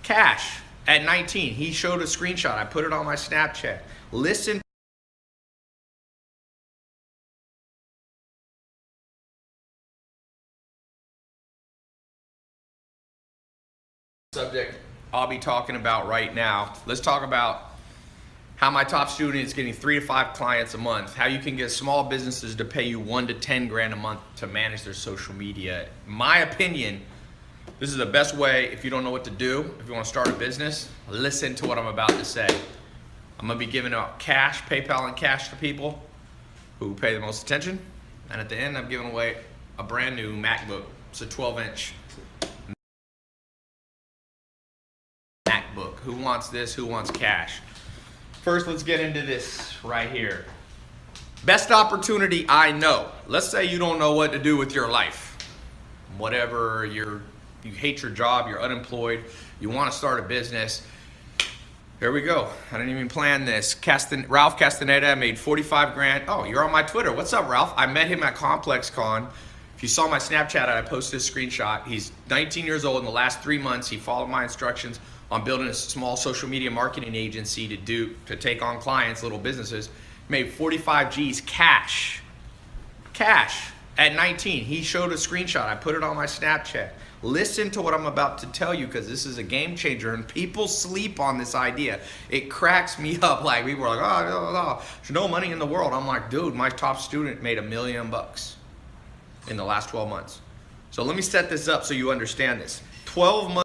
Cash at 19. He showed a screenshot. I put it on my Snapchat. Listen. Subject I'll be talking about right now. Let's talk about how my top student is getting 3 to 5 clients a month, how you can get small businesses to pay you 1 to 10 grand a month to manage their social media. In my opinion, this is the best way if you don't know what to do, if you want to start a business. Listen to what I'm about to say. I'm going to be giving out cash, PayPal and cash to people who pay the most attention. And at the end, I'm giving away a brand new MacBook. It's a 12-inch MacBook. Who wants this? Who wants cash? First, let's get into this right here. Best opportunity I know. Let's say you don't know what to do with your life. Whatever, you hate your job, you're unemployed, you want to start a business. Here we go. I didn't even plan this. Ralph Castaneda made 45 grand. Oh, you're on my Twitter. What's up, Ralph? I met him at ComplexCon. If you saw my Snapchat, I posted a screenshot. He's 19 years old. In the last 3 months, he followed my instructions on building a small social media marketing agency to take on clients, little businesses. Made 45 G's cash at 19. He showed a screenshot. I put it on my Snapchat. Listen to what I'm about to tell you, because this is a game changer and people sleep on this idea. It cracks me up. Like, people are like, oh, there's no money in the world. I'm like, dude, my top student made $1 million in the last 12 months. So let me set this up so you understand this. 12 months.